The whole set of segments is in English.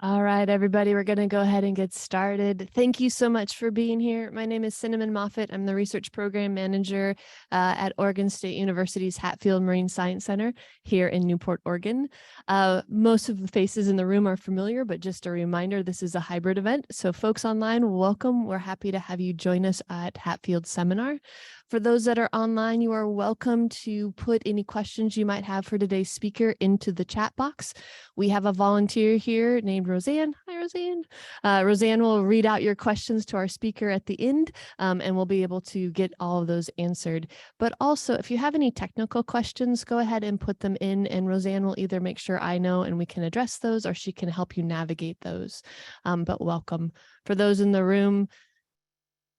All right, everybody, we're going to go ahead and get started. Thank you so much for being here. My name is Cinnamon Moffett. I'm the Research Program Manager at Oregon State University's Hatfield Marine Science Center here in Newport, Oregon. Most of the faces in the room are familiar, but just a reminder, this is a hybrid event. So folks online, welcome. We're happy to have you join us at Hatfield Seminar. For those that are online, you are welcome to put any questions you might have for today's speaker into the chat box. We have a volunteer here named Roseanne. Hi, Roseanne. Roseanne will read out your questions to our speaker at the end, and we'll be able to get all of those answered. But also, if you have any technical questions, go ahead and put them in, and Roseanne will either make sure I know and we can address those, or she can help you navigate those. But welcome. For those in the room,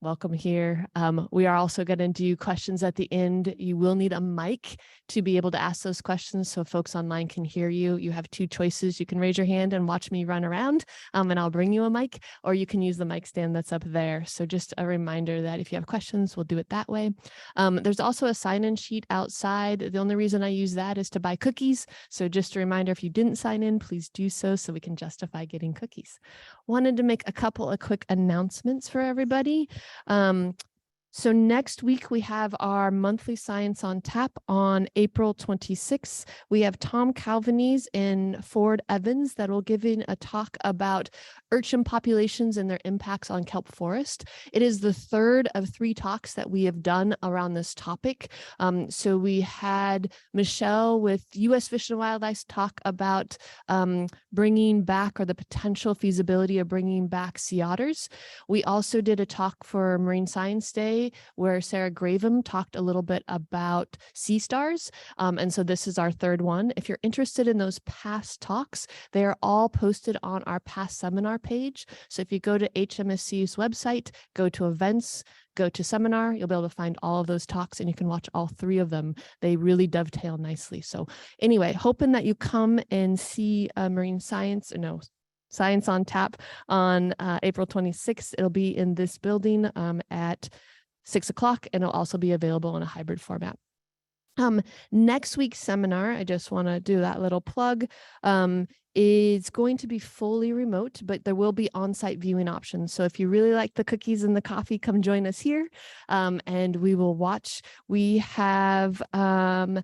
welcome here. We are also going to do questions at the end. You will need a mic to be able to ask those questions so folks online can hear you. You have two choices. You can raise your hand and watch me run around, and I'll bring you a mic, or you can use the mic stand that's up there. So just a reminder that if you have questions, we'll do it that way. There's also a sign-in sheet outside. The only reason I use that is to buy cookies. So just a reminder, if you didn't sign in, please do so we can justify getting cookies. Wanted to make a couple of quick announcements for everybody. So next week we have our monthly Science on Tap on April 26th. We have Tom Calvanese and Ford Evans that will give in a talk about urchin populations and their impacts on kelp forest. It is the third of 3 talks that we have done around this topic. So we had Michelle with U.S. Fish and Wildlife talk about bringing back, or the potential feasibility of bringing back sea otters. We also did a talk for Marine Science Day where Sarah Gravem talked a little bit about sea stars. And so this is our third one. If you're interested in those past talks, they are all posted on our past seminar page. So if you go to HMSC's website, go to events, go to seminar, you'll be able to find all of those talks, and you can watch all 3 of them. They really dovetail nicely. So anyway, hoping that you come and see Marine Science, Science on Tap on April 26th. It'll be in this building at 6 o'clock, and it'll also be available in a hybrid format. Next week's seminar, I just want to do that little plug, is going to be fully remote, but there will be on-site viewing options. So if you really like the cookies and the coffee, come join us here, and we will watch. We have Matt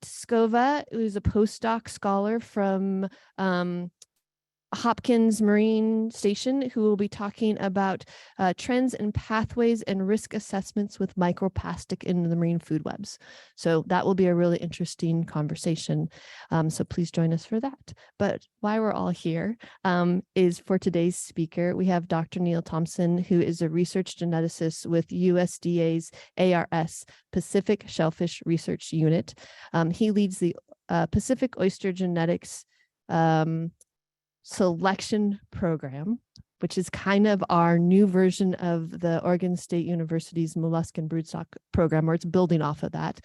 Scova, who's a postdoc scholar from Hopkins Marine Station, who will be talking about trends and pathways and risk assessments with microplastic in the marine food webs. So that will be a really interesting conversation. So please join us for that. But why we're all here is for today's speaker. We have Dr. Neil Thompson, who is a research geneticist with USDA's ARS Pacific Shellfish Research Unit. He leads the Pacific Oyster Genetics Selection program, which is kind of our new version of the Oregon State University's Molluscan Broodstock program, or it's building off of that.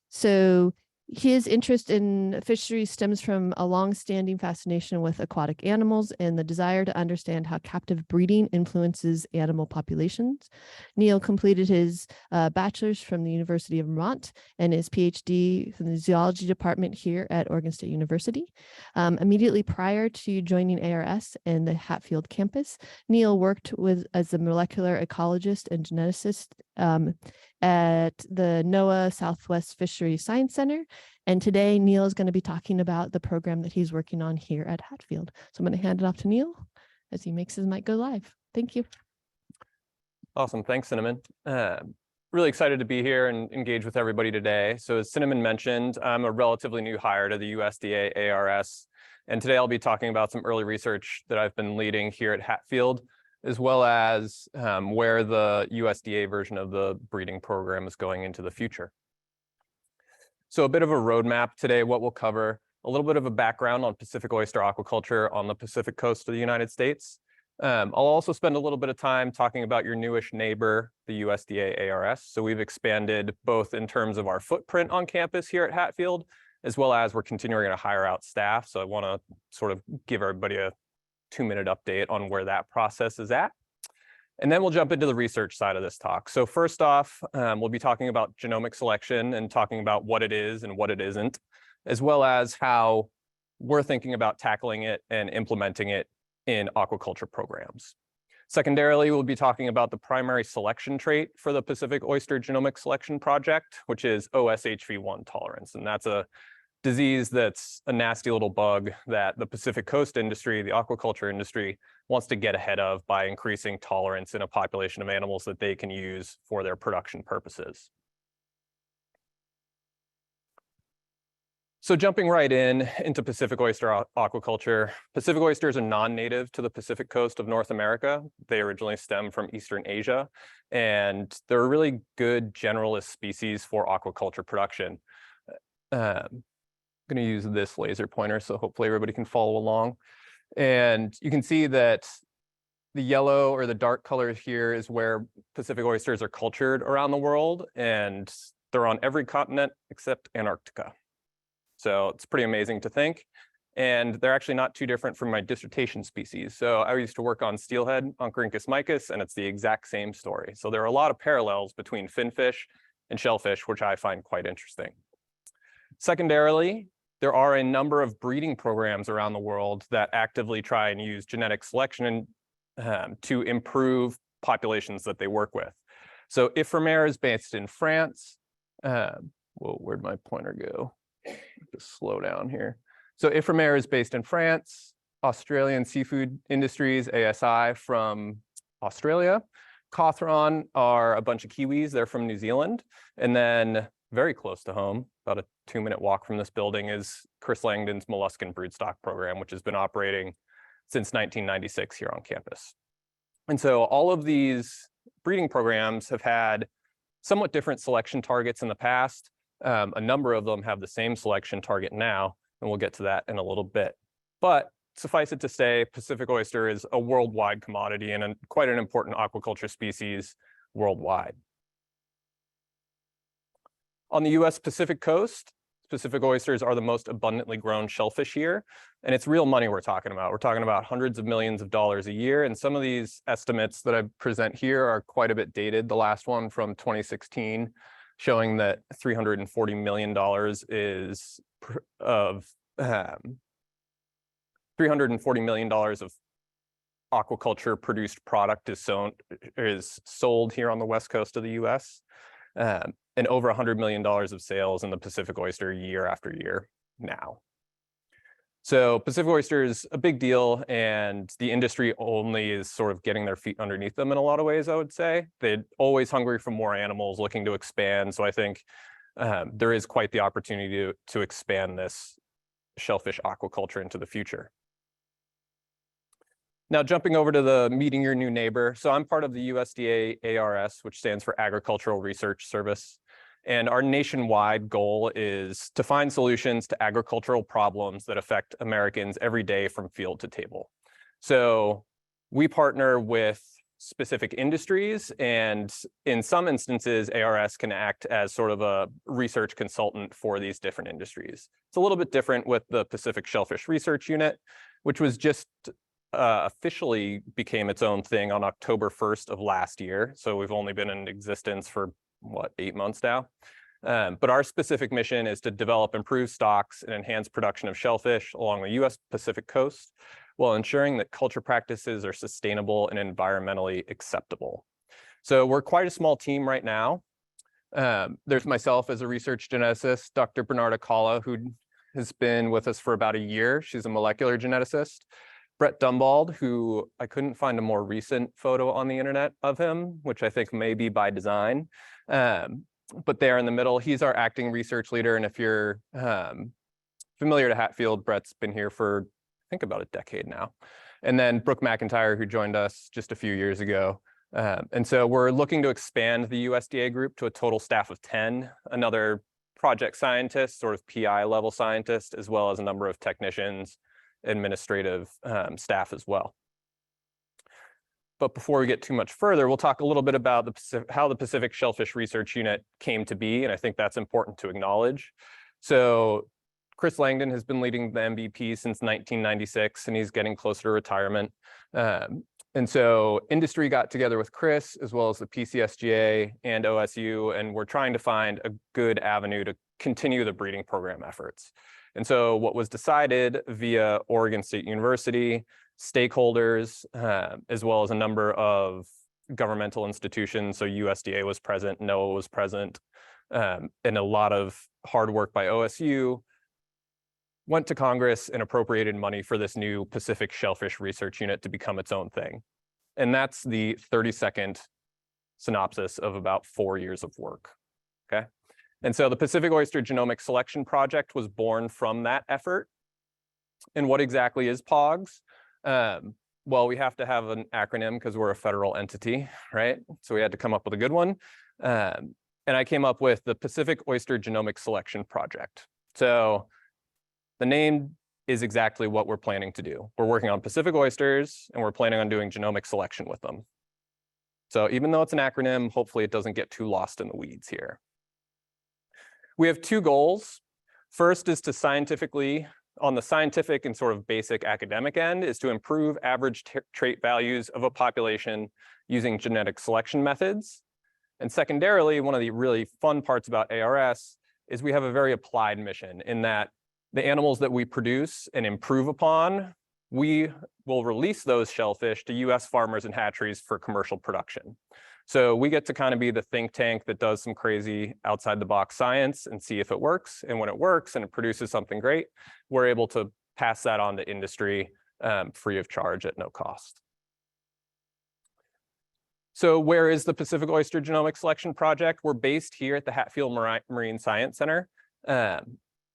So his interest in fisheries stems from a long-standing fascination with aquatic animals and the desire to understand how captive breeding influences animal populations. Neil completed his bachelor's from the University of Vermont and his Ph.D. from the Zoology department here at Oregon State University. Immediately prior to joining ARS and the Hatfield campus, Neil worked as a molecular ecologist and geneticist at the NOAA Southwest Fisheries Science Center. And today, Neil is going to be talking about the program that he's working on here at Hatfield. So I'm going to hand it off to Neil as he makes his mic go live. Thank you. Awesome. Thanks, Cinnamon. Really excited to be here and engage with everybody today. So as Cinnamon mentioned, I'm a relatively new hire to the USDA ARS. And today I'll be talking about some early research that I've been leading here at Hatfield, as well as where the USDA version of the breeding program is going into the future. So a bit of a roadmap today, what we'll cover, a little bit of a background on Pacific oyster aquaculture on the Pacific coast of the United States. I'll also spend a little bit of time talking about your newish neighbor, the USDA ARS. So we've expanded both in terms of our footprint on campus here at Hatfield, as well as we're continuing to hire out staff. So I want to sort of give everybody a 2-minute update on where that process is at. And then we'll jump into the research side of this talk. So first off, we'll be talking about genomic selection and talking about what it is and what it isn't, as well as how we're thinking about tackling it and implementing it in aquaculture programs. Secondarily, we'll be talking about the primary selection trait for the Pacific Oyster Genomic Selection project, which is OSHV1 tolerance. And that's a disease that's a nasty little bug that the Pacific Coast industry, the aquaculture industry, wants to get ahead of by increasing tolerance in a population of animals that they can use for their production purposes. So jumping right into Pacific oyster aquaculture, Pacific oysters are non-native to the Pacific coast of North America. They originally stem from Eastern Asia, and they're a really good generalist species for aquaculture production. I'm going to use this laser pointer, so hopefully everybody can follow along. And you can see that the yellow or the dark color here is where Pacific oysters are cultured around the world, and they're on every continent except Antarctica. So it's pretty amazing to think. And they're actually not too different from my dissertation species. So I used to work on steelhead, Oncorhynchus micus, and it's the exact same story. So there are a lot of parallels between finfish and shellfish, which I find quite interesting. Secondarily, there are a number of breeding programs around the world that actively try and use genetic selection to improve populations that they work with. So Ifremer is based in France. Whoa, where'd my pointer go? Just slow down here. So Ifremer is based in France, Australian Seafood Industries, ASI, from Australia. Cawthron are a bunch of Kiwis, they're from New Zealand. And then very close to home, about a 2-minute walk from this building, is Chris Langdon's Molluscan Broodstock program, which has been operating since 1996 here on campus. And so all of these breeding programs have had somewhat different selection targets in the past. A number of them have the same selection target now, and we'll get to that in a little bit. But suffice it to say, Pacific oyster is a worldwide commodity and quite an important aquaculture species worldwide. On the US Pacific coast, Pacific oysters are the most abundantly grown shellfish here, and it's real money we're talking about. We're talking about hundreds of millions of dollars a year, and some of these estimates that I present here are quite a bit dated. The last one from 2016 showing that $340 million is of $340 million of aquaculture produced product is sold here on the west coast of the US, and over $100 million of sales in the Pacific oyster year after year now. So Pacific oyster is a big deal, and the industry only is sort of getting their feet underneath them in a lot of ways, I would say. They're always hungry for more animals, looking to expand. So I think there is quite the opportunity to expand this shellfish aquaculture into the future. Now, jumping over to the meeting your new neighbor. So I'm part of the USDA ARS, which stands for Agricultural Research Service. And our nationwide goal is to find solutions to agricultural problems that affect Americans every day from field to table. So we partner with specific industries, and in some instances, ARS can act as sort of a research consultant for these different industries. It's a little bit different with the Pacific Shellfish Research Unit, which was just officially became its own thing on October 1st of last year. So we've only been in existence for, what, 8 months now? But our specific mission is to develop improved stocks and enhance production of shellfish along the US Pacific coast, while ensuring that culture practices are sustainable and environmentally acceptable. So we're quite a small team right now. There's myself as a research geneticist, Dr. Bernarda Calla, who has been with us for about a year. She's a molecular geneticist. Brett Dumbald, who I couldn't find a more recent photo on the internet of him, which I think may be by design. But there in the middle, he's our acting research leader. And if you're familiar to Hatfield, Brett's been here for, I think, about a decade now. And then Brooke McIntyre, who joined us just a few years ago. And so we're looking to expand the USDA group to a total staff of 10, another project scientist, sort of PI level scientist, as well as a number of technicians, administrative staff as well. But before we get too much further, we'll talk a little bit about how the Pacific Shellfish Research Unit came to be, and I think that's important to acknowledge. So Chris Langdon has been leading the MVP since 1996, and he's getting closer to retirement. And so industry got together with Chris, as well as the PCSGA and OSU, and we're trying to find a good avenue to continue the breeding program efforts. And so what was decided via Oregon State University, stakeholders, as well as a number of governmental institutions, so USDA was present, NOAA was present, and a lot of hard work by OSU, went to Congress and appropriated money for this new Pacific Shellfish Research Unit to become its own thing. And that's the 30-second synopsis of about 4 years of work, okay? And so the Pacific Oyster Genomic Selection project was born from that effort. And what exactly is POGS? Well, we have to have an acronym because we're a federal entity, right? So we had to come up with a good one. And I came up with the Pacific Oyster Genomic Selection project. So the name is exactly what we're planning to do. We're working on Pacific oysters, and we're planning on doing genomic selection with them. So even though it's an acronym, hopefully it doesn't get too lost in the weeds here. We have two goals. First is to scientifically, on the scientific and sort of basic academic end, is to improve average trait values of a population using genetic selection methods. And secondarily, one of the really fun parts about ARS is we have a very applied mission in that the animals that we produce and improve upon, we will release those shellfish to US farmers and hatcheries for commercial production. So we get to kind of be the think tank that does some crazy outside the box science and see if it works. And when it works and it produces something great, we're able to pass that on to industry free of charge at no cost. So where is the Pacific Oyster Genomic Selection Project? We're based here at the Hatfield Marine Science Center.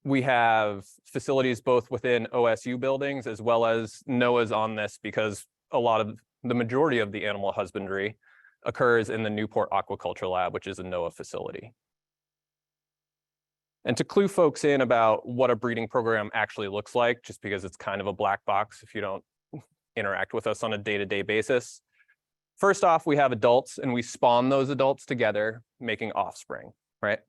We have facilities both within OSU buildings as well as NOAA's on this because the majority of the animal husbandry occurs in the Newport Aquaculture Lab, which is a NOAA facility. And to clue folks in about what a breeding program actually looks like, just because it's kind of a black box if you don't interact with us on a day-to-day basis. First off, we have adults and we spawn those adults together, making offspring, right?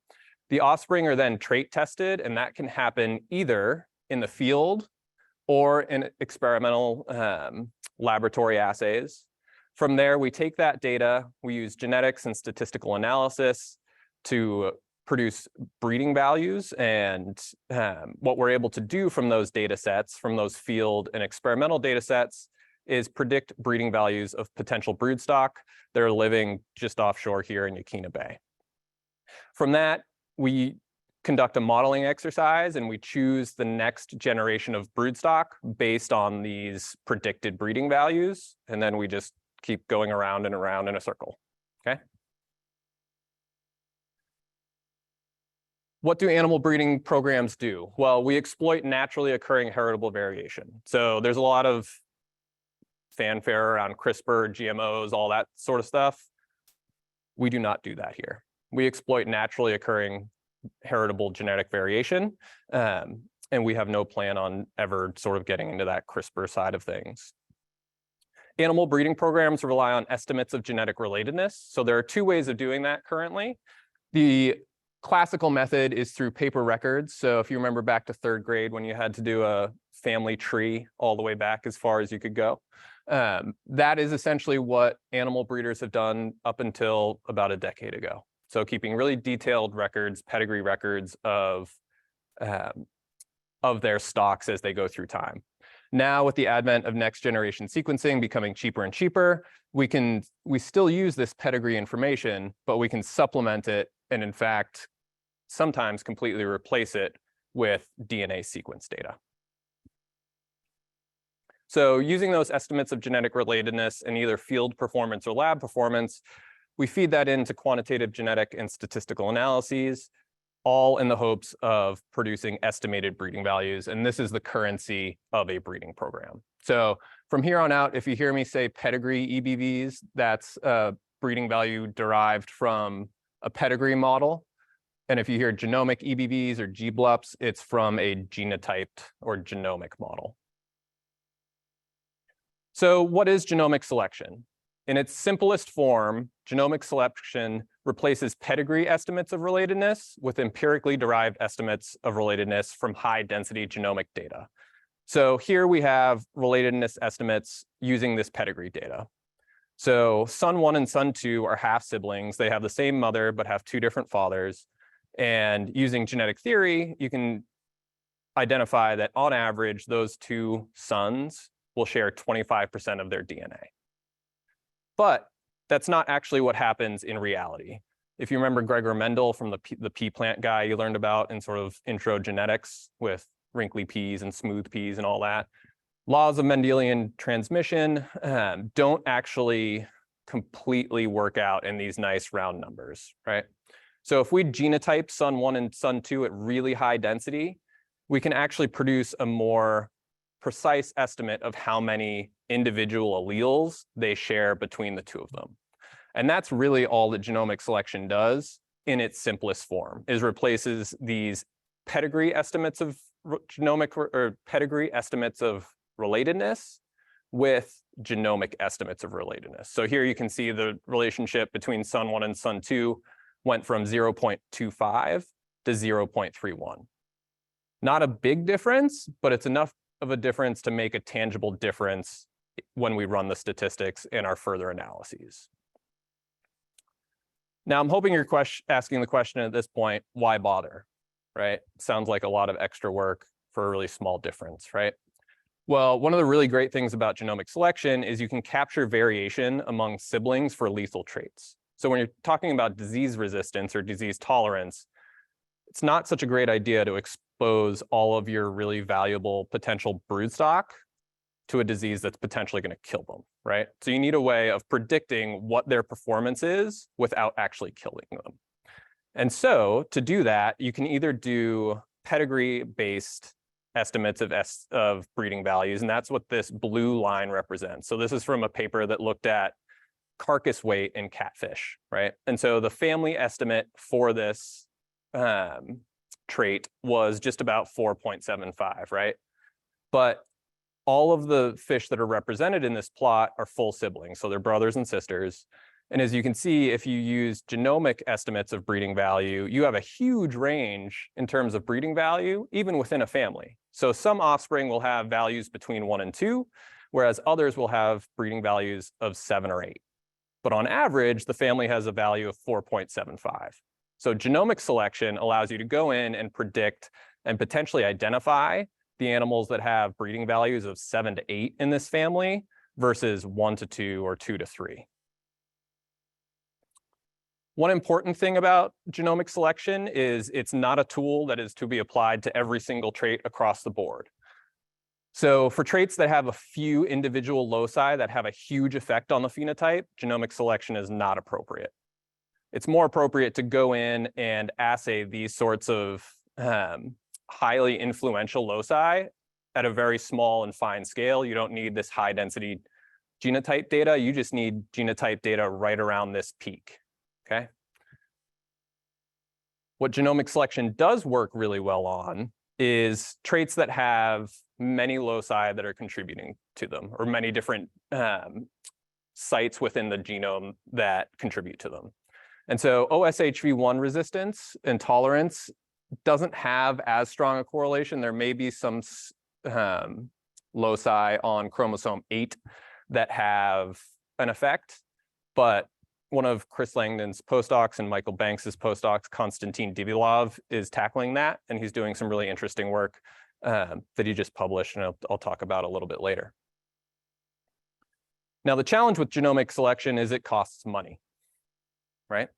The offspring are then trait tested, and that can happen either in the field or in experimental laboratory assays. From there, we take that data, we use genetics and statistical analysis to produce breeding values. And what we're able to do from those data sets, from those field and experimental data sets, is predict breeding values of potential broodstock that are living just offshore here in Yaquina Bay. From that, we conduct a modeling exercise and we choose the next generation of broodstock based on these predicted breeding values. And then we just keep going around and around in a circle, okay? What do animal breeding programs do? Well, we exploit naturally occurring heritable variation. So there's a lot of fanfare around CRISPR, GMOs, all that sort of stuff. We do not do that here. We exploit naturally occurring heritable genetic variation, and we have no plan on ever sort of getting into that CRISPR side of things. Animal breeding programs rely on estimates of genetic relatedness. So there are two ways of doing that currently. The classical method is through paper records. So if you remember back to 3rd grade when you had to do a family tree all the way back as far as you could go, that is essentially what animal breeders have done up until about a decade ago. So keeping really detailed records, pedigree records of their stocks as they go through time. Now, with the advent of next generation sequencing becoming cheaper and cheaper, we still use this pedigree information, but we can supplement it and in fact, sometimes completely replace it with DNA sequence data. So using those estimates of genetic relatedness in either field performance or lab performance, we feed that into quantitative genetic and statistical analyses, all in the hopes of producing estimated breeding values. And this is the currency of a breeding program. So from here on out, if you hear me say pedigree EBVs, that's a breeding value derived from a pedigree model. And if you hear genomic EBVs or GBLUPs, it's from a genotyped or genomic model. So what is genomic selection? In its simplest form, genomic selection replaces pedigree estimates of relatedness with empirically derived estimates of relatedness from high-density genomic data. So here we have relatedness estimates using this pedigree data. So son 1 and son 2 are half siblings. They have the same mother, but have 2 different fathers. And using genetic theory, you can identify that on average, those two sons will share 25% of their DNA. But that's not actually what happens in reality. If you remember Gregor Mendel from the pea plant guy you learned about in sort of intro genetics with wrinkly peas and smooth peas and all that, laws of Mendelian transmission don't actually completely work out in these nice round numbers, right? So if we genotype son 1 and son 2 at really high density, we can actually produce a more precise estimate of how many individual alleles they share between the two of them. And that's really all that genomic selection does in its simplest form, is replaces these pedigree estimates of pedigree estimates of relatedness with genomic estimates of relatedness. So here you can see the relationship between son 1 and son 2 went from 0.25 to 0.31. Not a big difference, but it's enough of a difference to make a tangible difference when we run the statistics in our further analyses. Now, I'm hoping you're asking the question at this point, why bother, right? Sounds like a lot of extra work for a really small difference, right? Well, one of the really great things about genomic selection is you can capture variation among siblings for lethal traits. So when you're talking about disease resistance or disease tolerance, it's not such a great idea to expose all of your really valuable potential broodstock to a disease that's potentially going to kill them, right? So you need a way of predicting what their performance is without actually killing them. And so to do that, you can either do pedigree-based estimates of breeding values, and that's what this blue line represents. So this is from a paper that looked at carcass weight in catfish, right? And so the family estimate for this trait was just about 4.75, right? But all of the fish that are represented in this plot are full siblings, so they're brothers and sisters. And as you can see, if you use genomic estimates of breeding value, you have a huge range in terms of breeding value, even within a family. So some offspring will have values between 1 and 2, whereas others will have breeding values of 7 or 8. But on average, the family has a value of 4.75. So genomic selection allows you to go in and predict and potentially identify the animals that have breeding values of 7 to 8 in this family versus 1 to 2 or 2 to 3. One important thing about genomic selection is it's not a tool that is to be applied to every single trait across the board. So for traits that have a few individual loci that have a huge effect on the phenotype, genomic selection is not appropriate. It's more appropriate to go in and assay these sorts of highly influential loci at a very small and fine scale. You don't need this high density genotype data. You just need genotype data right around this peak, okay? What genomic selection does work really well on is traits that have many loci that are contributing to them, or many different sites within the genome that contribute to them. And so OSHV1 resistance and tolerance doesn't have as strong a correlation. There may be some loci on chromosome 8 that have an effect, but one of Chris Langdon's postdocs and Michael Banks's postdocs, Konstantin Dibilov, is tackling that, and he's doing some really interesting work that he just published, and I'll talk about a little bit later. Now, the challenge with genomic selection is it costs money, right?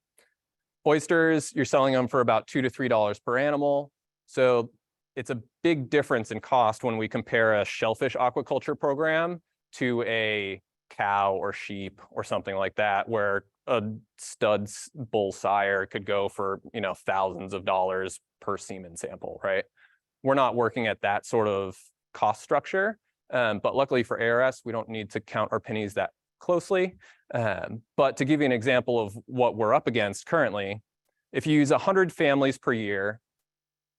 Oysters, you're selling them for about $2 to $3 per animal. So it's a big difference in cost when we compare a shellfish aquaculture program to a cow or sheep or something like that, where a stud bull sire could go for, thousands of dollars per semen sample, right? We're not working at that sort of cost structure, but luckily for ARS, we don't need to count our pennies that closely. But to give you an example of what we're up against currently, if you use 100 families per year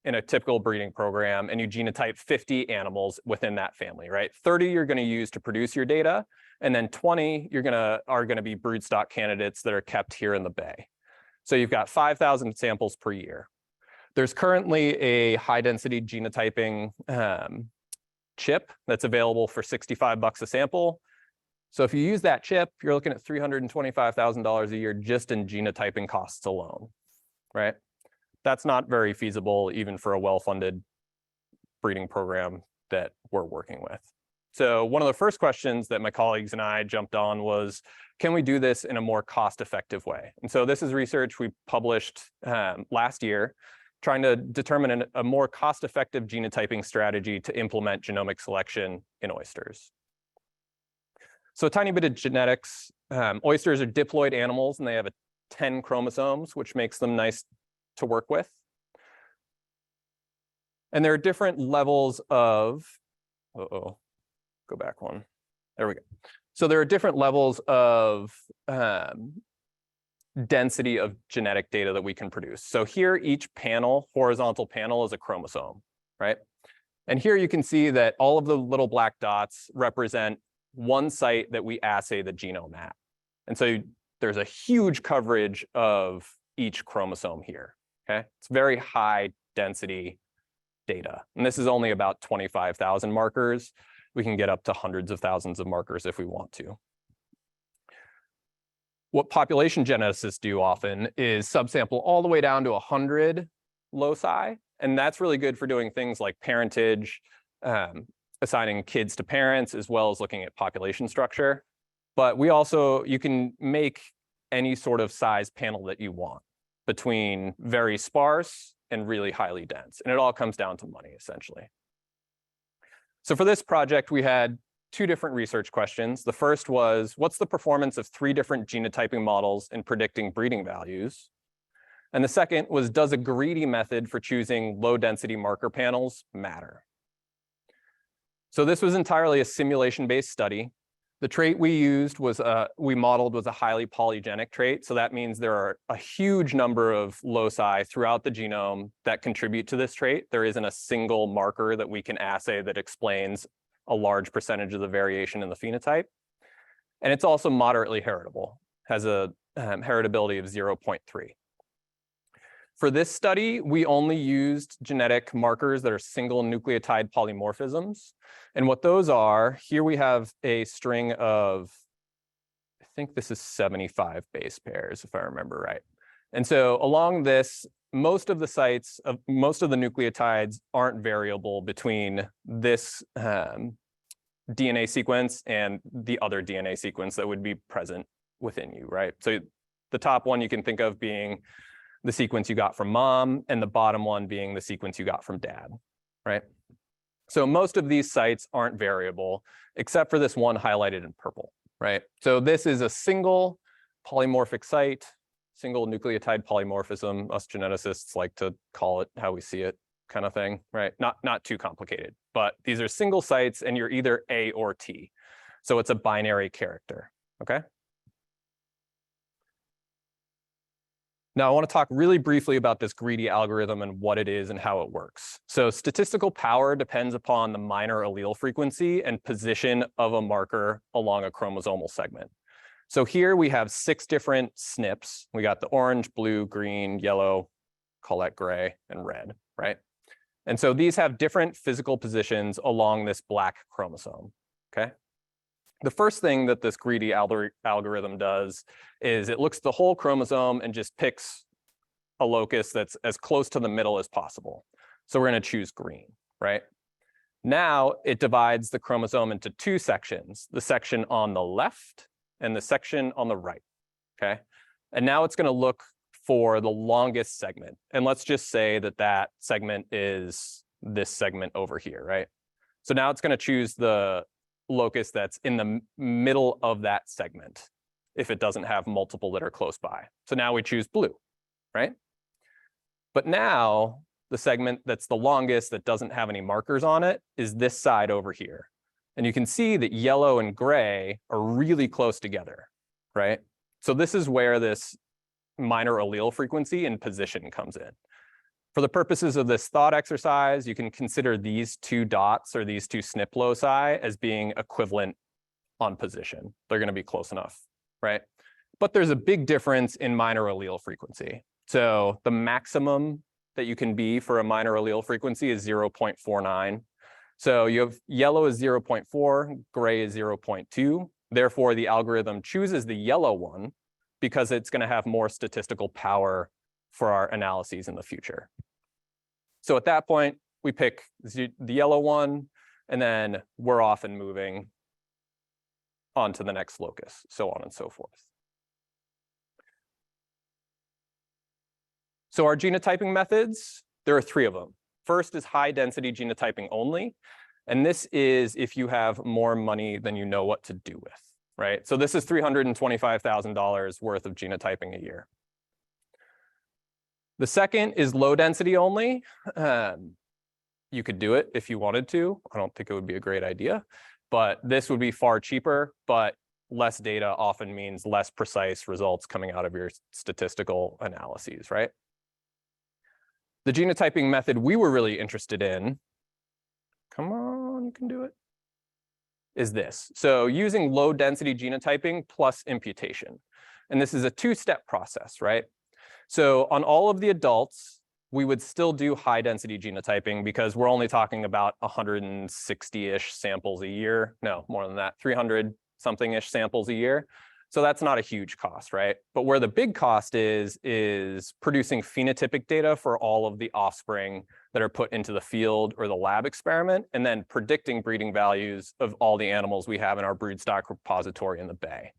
in a typical breeding program and you genotype 50 animals within that family, right? 30 you're going to use to produce your data, and then 20 are going to be broodstock candidates that are kept here in the bay. So you've got 5,000 samples per year. There's currently a high density genotyping chip that's available for $65 a sample. So if you use that chip, you're looking at $325,000 a year just in genotyping costs alone, right? That's not very feasible even for a well-funded breeding program that we're working with. So one of the first questions that my colleagues and I jumped on was, can we do this in a more cost-effective way? And so this is research we published last year, trying to determine a more cost-effective genotyping strategy to implement genomic selection in oysters. So a tiny bit of genetics. Oysters are diploid animals, and they have 10 chromosomes, which makes them nice to work with. And there are different levels of, go back one. There we go. So there are different levels of density of genetic data that we can produce. So here, each panel, horizontal panel, is a chromosome, right? And here you can see that all of the little black dots represent one site that we assay the genome at. And so there's a huge coverage of each chromosome here, okay? It's very high density data. And this is only about 25,000 markers. We can get up to hundreds of thousands of markers if we want to. What population geneticists do often is subsample all the way down to 100 loci. And that's really good for doing things like parentage, assigning kids to parents, as well as looking at population structure. But you can make any sort of size panel that you want between very sparse and really highly dense. And it all comes down to money, essentially. So for this project, we had two different research questions. The first was, what's the performance of 3 different genotyping models in predicting breeding values? And the second was, does a greedy method for choosing low-density marker panels matter? So this was entirely a simulation-based study. The trait we used was, we modeled was a highly polygenic trait. So that means there are a huge number of loci throughout the genome that contribute to this trait. There isn't a single marker that we can assay that explains a large percentage of the variation in the phenotype. And it's also moderately heritable, has a heritability of 0.3. For this study, we only used genetic markers that are single nucleotide polymorphisms. And what those are, here we have a string of, I think this is 75 base pairs, if I remember right. And so along this, most of the sites of most of the nucleotides aren't variable between this DNA sequence and the other DNA sequence that would be present within you, right? So the top one you can think of being the sequence you got from mom, and the bottom one being the sequence you got from dad, right? So most of these sites aren't variable, except for this one highlighted in purple, right? So this is a single polymorphic site, single nucleotide polymorphism. Us geneticists like to call it how we see it, kind of thing, right? Not too complicated, but these are single sites, and you're either A or T. So it's a binary character, okay? Now, I want to talk really briefly about this greedy algorithm and what it is and how it works. So statistical power depends upon the minor allele frequency and position of a marker along a chromosomal segment. So here we have 6 different SNPs. We got the orange, blue, green, yellow, call that gray, and red, right? And so these have different physical positions along this black chromosome, okay? The first thing that this greedy algorithm does is it looks at the whole chromosome and just picks a locus that's as close to the middle as possible. So we're going to choose green, right? Now it divides the chromosome into 2 sections, the section on the left and the section on the right, okay? And now it's going to look for the longest segment. And let's just say that that segment is this segment over here, right? So now it's going to choose the locus that's in the middle of that segment if it doesn't have multiple that are close by. So now we choose blue, right? But now the segment that's the longest that doesn't have any markers on it is this side over here. And you can see that yellow and gray are really close together, right? So this is where this minor allele frequency and position comes in. For the purposes of this thought exercise, you can consider these 2 dots or these 2 SNP loci as being equivalent on position. They're going to be close enough, right? But there's a big difference in minor allele frequency. So the maximum that you can be for a minor allele frequency is 0.49. So you have yellow is 0.4, gray is 0.2. Therefore, the algorithm chooses the yellow one because it's going to have more statistical power for our analyses in the future. So at that point, we pick the yellow one, and then we're off and moving on to the next locus, so on and so forth. So our genotyping methods, there are 3 of them. First is high density genotyping only. And this is if you have more money than you know what to do with, right? So this is $325,000 worth of genotyping a year. The second is low density only. You could do it if you wanted to. I don't think it would be a great idea, but this would be far cheaper, but less data often means less precise results coming out of your statistical analyses, right? The genotyping method we were really interested in, come on, you can do it, is this. So using low density genotyping plus imputation. And this is a 2-step process, right? So on all of the adults, we would still do high density genotyping because we're only talking about 160-ish samples a year. No, more than that, 300 something-ish samples a year. So that's not a huge cost, right? But where the big cost is producing phenotypic data for all of the offspring that are put into the field or the lab experiment, and then predicting breeding values of all the animals we have in our broodstock repository in the bay.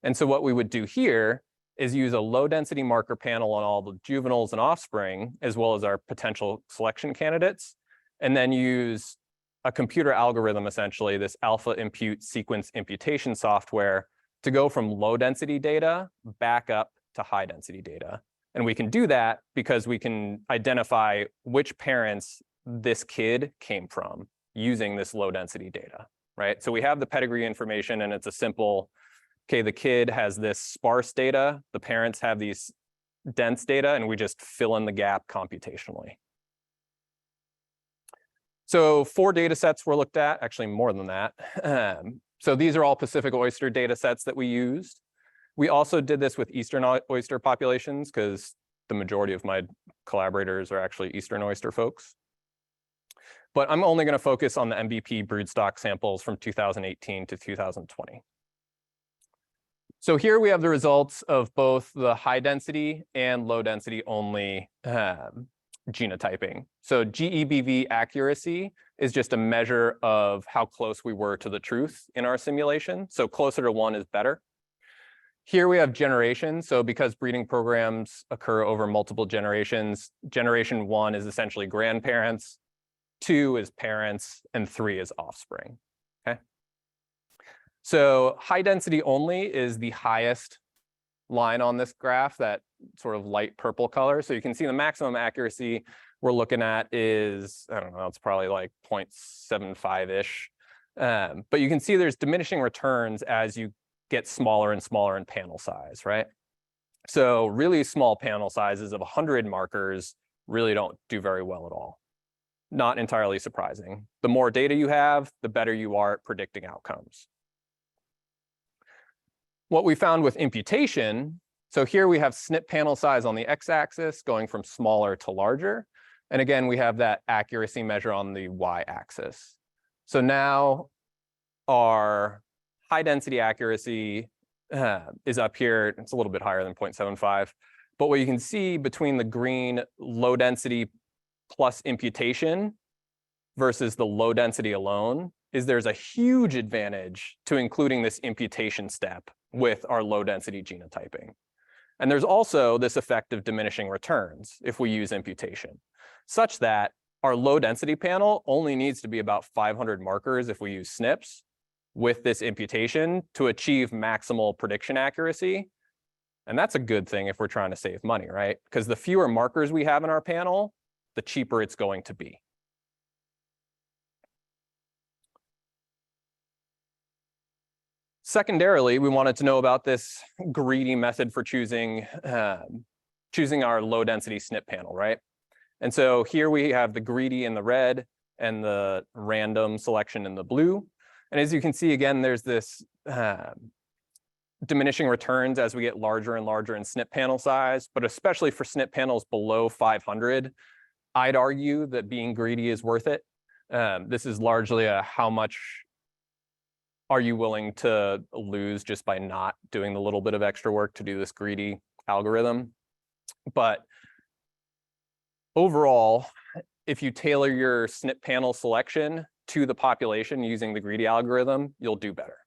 And so what we would do here is use a low density marker panel on all the juveniles and offspring, as well as our potential selection candidates, and then use a computer algorithm, essentially, this alpha impute sequence imputation software, to go from low density data back up to high density data. And we can do that because we can identify which parents this kid came from using this low density data, right? So we have the pedigree information, and it's a simple, okay, the kid has this sparse data, the parents have these dense data, and we just fill in the gap computationally. So 4 data sets were looked at, actually more than that. So these are all Pacific oyster data sets that we used. We also did this with Eastern oyster populations because the majority of my collaborators are actually Eastern oyster folks. But I'm only going to focus on the MVP broodstock samples from 2018 to 2020. So here we have the results of both the high density and low density only genotyping. So GEBV accuracy is just a measure of how close we were to the truth in our simulation. So closer to 1 is better. Here we have generation. So because breeding programs occur over multiple generations, generation 1 is essentially grandparents, 2 is parents, and 3 is offspring. Okay. So high density only is the highest line on this graph, that sort of light purple color. So you can see the maximum accuracy we're looking at is, I don't know, it's probably like 0.75-ish. But you can see there's diminishing returns as you get smaller and smaller in panel size, right? So really small panel sizes of 100 markers really don't do very well at all. Not entirely surprising. The more data you have, the better you are at predicting outcomes. What we found with imputation, so here we have SNP panel size on the x-axis going from smaller to larger. And again, we have that accuracy measure on the y-axis. So now our high density accuracy is up here. It's a little bit higher than 0.75. But what you can see between the green low density plus imputation versus the low density alone is there's a huge advantage to including this imputation step with our low density genotyping. And there's also this effect of diminishing returns if we use imputation, such that our low density panel only needs to be about 500 markers if we use SNPs with this imputation to achieve maximal prediction accuracy. And that's a good thing if we're trying to save money, right? Because the fewer markers we have in our panel, the cheaper it's going to be. Secondarily, we wanted to know about this greedy method for choosing our low density SNP panel, right? And so here we have the greedy in the red and the random selection in the blue. And as you can see, again, there's this diminishing returns as we get larger and larger in SNP panel size, but especially for SNP panels below 500, I'd argue that being greedy is worth it. This is largely a how much are you willing to lose just by not doing the little bit of extra work to do this greedy algorithm. But overall, if you tailor your SNP panel selection to the population using the greedy algorithm, you'll do better.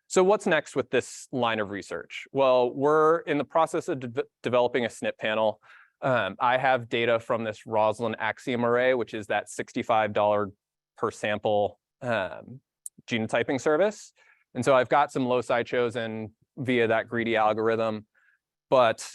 So what's next with this line of research? Well, we're in the process of developing a SNP panel. I have data from this Roslyn Axiom array, which is that $65 per sample genotyping service. And so I've got some loci chosen via that greedy algorithm. But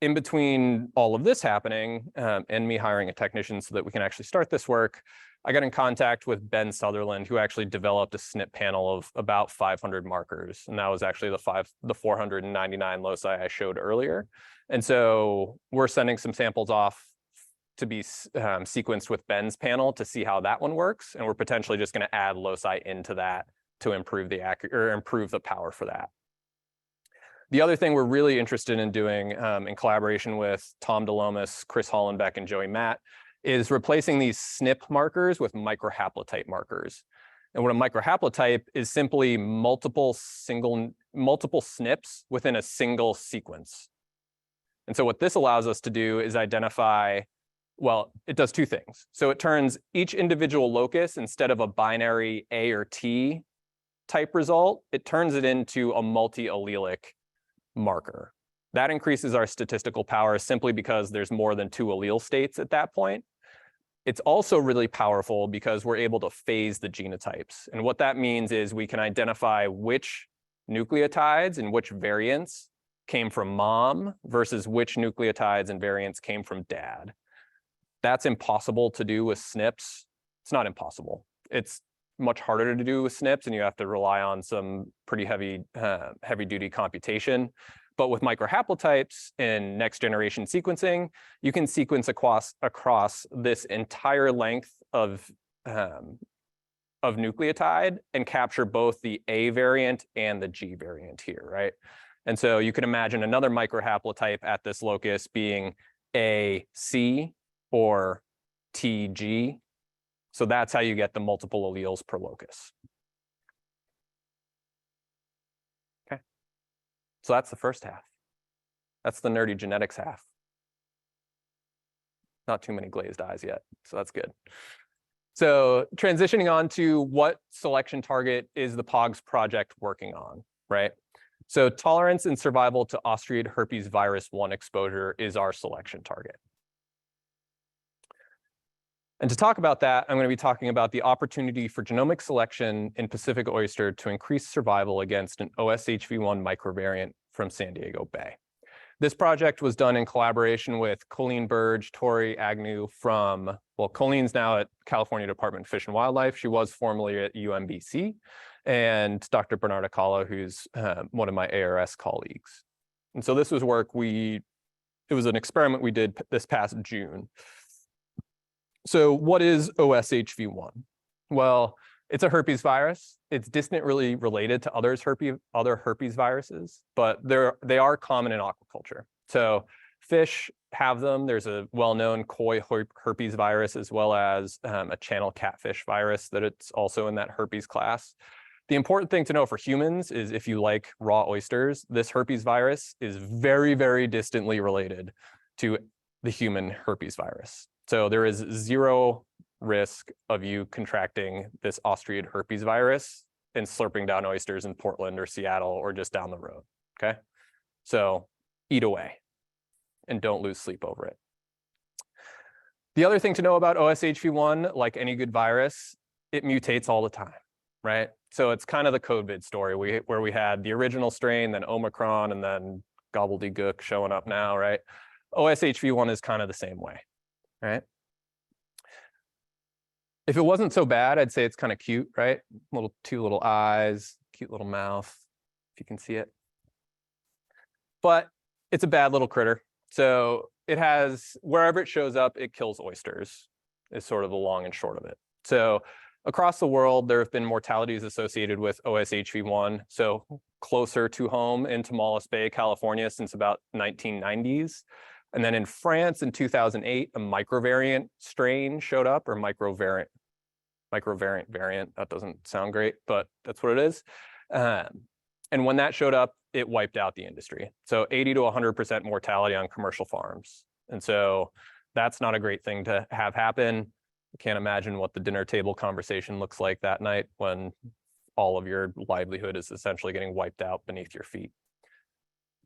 in between all of this happening and me hiring a technician so that we can actually start this work, I got in contact with Ben Sutherland, who actually developed a SNP panel of about 500 markers. And that was actually the 499 loci I showed earlier. And so we're sending some samples off to be sequenced with Ben's panel to see how that one works. And we're potentially just going to add loci into that to improve the power for that. The other thing we're really interested in doing in collaboration with Tom DeLomas, Chris Hollenbeck, and Joey Matt is replacing these SNP markers with microhaplotype markers. And what a microhaplotype is simply multiple SNPs within a single sequence. And so what this allows us to do is identify, well, it does two things. So it turns each individual locus, instead of a binary A or T type result, it turns it into a multi-allelic marker. That increases our statistical power simply because there's more than 2 allele states at that point. It's also really powerful because we're able to phase the genotypes. And what that means is we can identify which nucleotides and which variants came from mom versus which nucleotides and variants came from dad. That's impossible to do with SNPs. It's not impossible. It's much harder to do with SNPs, and you have to rely on some pretty heavy-duty computation. But with microhaplotypes and next generation sequencing, you can sequence across this entire length of nucleotide and capture both the A variant and the G variant here, right? And so you can imagine another microhaplotype at this locus being AC or TG. So that's how you get the multiple alleles per locus. Okay. So that's the first half. That's the nerdy genetics half. Not too many glazed eyes yet, so that's good. So transitioning on to what selection target is the POGS project working on, right? So tolerance and survival to Ostriid herpes virus 1 exposure is our selection target. And to talk about that, I'm going to be talking about the opportunity for genomic selection in Pacific oyster to increase survival against an OSHV1 microvariant from San Diego Bay. This project was done in collaboration with Colleen Burge, Tori Agnew from, well, Colleen's now at California Department of Fish and Wildlife. She was formerly at UMBC, and Dr. Bernard Acala, who's one of my ARS colleagues. And so this was work it was an experiment we did this past June. So what is OSHV1? Well, it's a herpes virus. It's distantly related to other herpes viruses, but they are common in aquaculture. So fish have them. There's a well-known koi herpes virus, as well as a channel catfish virus that it's also in that herpes class. The important thing to know for humans is if you like raw oysters, this herpes virus is very, very distantly related to the human herpes virus. So there is zero risk of you contracting this Ostriid herpes virus and slurping down oysters in Portland or Seattle or just down the road, okay? So eat away and don't lose sleep over it. The other thing to know about OSHV1, like any good virus, it mutates all the time, right? So it's kind of the COVID story where we had the original strain, then Omicron, and then gobbledygook showing up now, right? OSHV1 is kind of the same way, right? If it wasn't so bad, I'd say it's kind of cute, right? Two little eyes, cute little mouth, if you can see it. But it's a bad little critter. So it has, wherever it shows up, it kills oysters, is sort of the long and short of it. So across the world, there have been mortalities associated with OSHV1. So closer to home in Tomales Bay, California, since about 1990s. And then in France in 2008, a microvariant strain showed up, or microvariant variant. That doesn't sound great, but that's what it is. And when that showed up, it wiped out the industry. So 80 to 100% mortality on commercial farms. And so that's not a great thing to have happen. I can't imagine what the dinner table conversation looks like that night when all of your livelihood is essentially getting wiped out beneath your feet.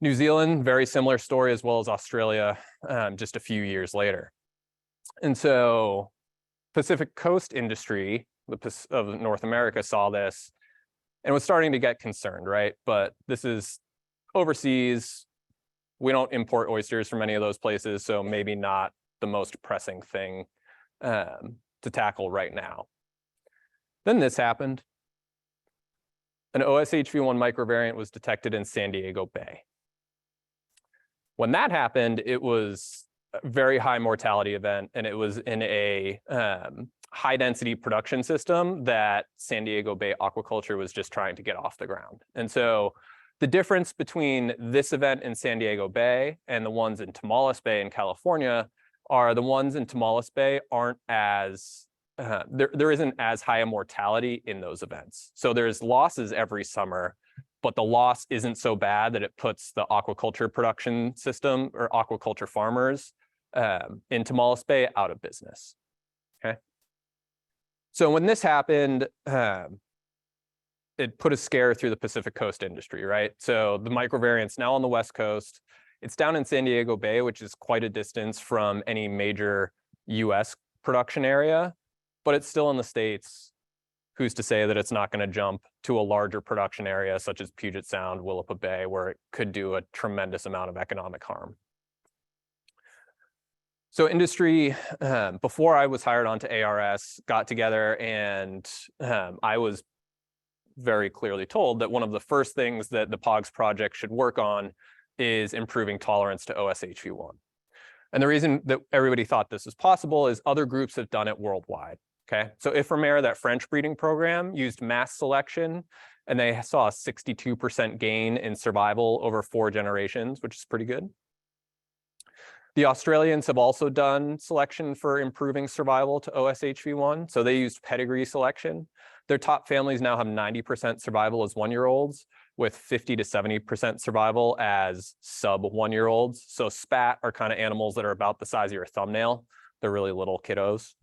New Zealand, very similar story, as well as Australia, just a few years later. And so Pacific coast industry of North America saw this and was starting to get concerned, right? But this is overseas. We don't import oysters from any of those places, so maybe not the most pressing thing to tackle right now. Then this happened. An OSHV1 microvariant was detected in San Diego Bay. When that happened, it was a very high mortality event, and it was in a high density production system that San Diego Bay aquaculture was just trying to get off the ground. And so the difference between this event in San Diego Bay and the ones in Tomales Bay in California are the ones in Tomales Bay aren't as, there isn't as high a mortality in those events. So there's losses every summer, but the loss isn't so bad that it puts the aquaculture production system or aquaculture farmers in Tomales Bay out of business, okay? So when this happened, it put a scare through the Pacific coast industry, right? So the microvariant's now on the West Coast. It's down in San Diego Bay, which is quite a distance from any major US production area, but it's still in the States. Who's to say that it's not going to jump to a larger production area such as Puget Sound, Willapa Bay, where it could do a tremendous amount of economic harm. So industry, before I was hired onto ARS, got together, and I was very clearly told that one of the first things that the POGS project should work on is improving tolerance to OSHV1. And the reason that everybody thought this was possible is other groups have done it worldwide. Okay, so Ifremer, that French breeding program, used mass selection, and they saw a 62% gain in survival over 4 generations, which is pretty good. The Australians have also done selection for improving survival to OSHV1, so they used pedigree selection. Their top families now have 90% survival as 1-year-olds, with 50 to 70% survival as sub 1-year-olds. So spat are kind of animals that are about the size of your thumbnail. They're really little kiddos.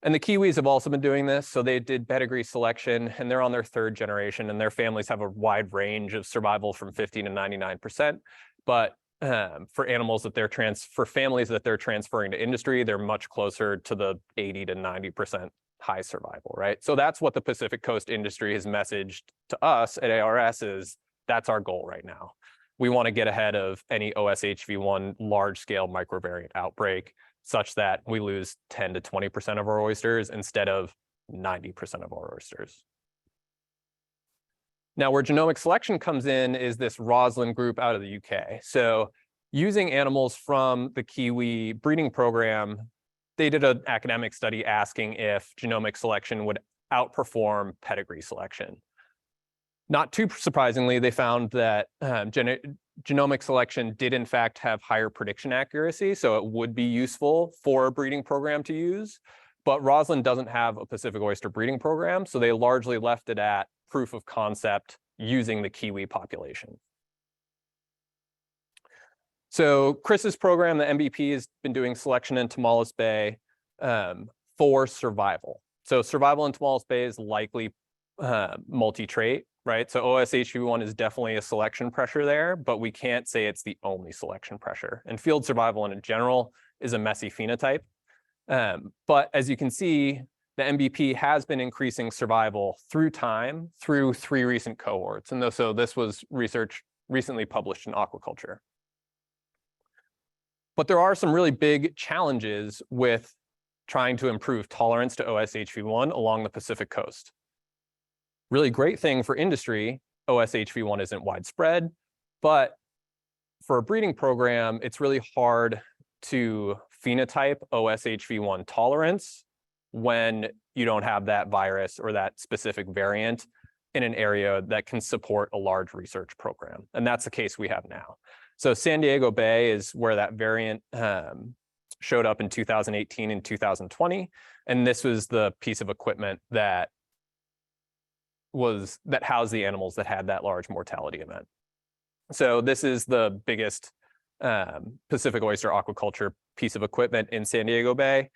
And the Kiwis have also been doing this. So they did pedigree selection, and they're on their 3rd generation, and their families have a wide range of survival from 50 to 99%. But for animals that they're for families that they're transferring to industry, they're much closer to the 80 to 90% high survival, right? So that's what the Pacific Coast industry has messaged to us at ARS is that's our goal right now. We want to get ahead of any OSHV1 large-scale microvariant outbreak, such that we lose 10 to 20% of our oysters instead of 90% of our oysters. Now, where genomic selection comes in is this Roslin group out of the UK. So using animals from the Kiwi breeding program, they did an academic study asking if genomic selection would outperform pedigree selection. Not too surprisingly, they found that genomic selection did in fact have higher prediction accuracy, so it would be useful for a breeding program to use. But Roslin doesn't have a Pacific oyster breeding program, so they largely left it at proof of concept using the Kiwi population. So Chris's program, the MVP, has been doing selection in Tomales Bay for survival. So survival in Tomales Bay is likely multi-trait, right? So OSHV1 is definitely a selection pressure there, but we can't say it's the only selection pressure. And field survival in general is a messy phenotype. But as you can see, the MVP has been increasing survival through time through 3 recent cohorts. And so this was research recently published in Aquaculture. But there are some really big challenges with trying to improve tolerance to OSHV1 along the Pacific coast. Really great thing for industry, OSHV1 isn't widespread, but for a breeding program, it's really hard to phenotype OSHV1 tolerance when you don't have that virus or that specific variant in an area that can support a large research program. And that's the case we have now. So San Diego Bay is where that variant showed up in 2018 and 2020. And this was the piece of equipment that housed the animals that had that large mortality event. So this is the biggest Pacific Oyster aquaculture piece of equipment in San Diego Bay.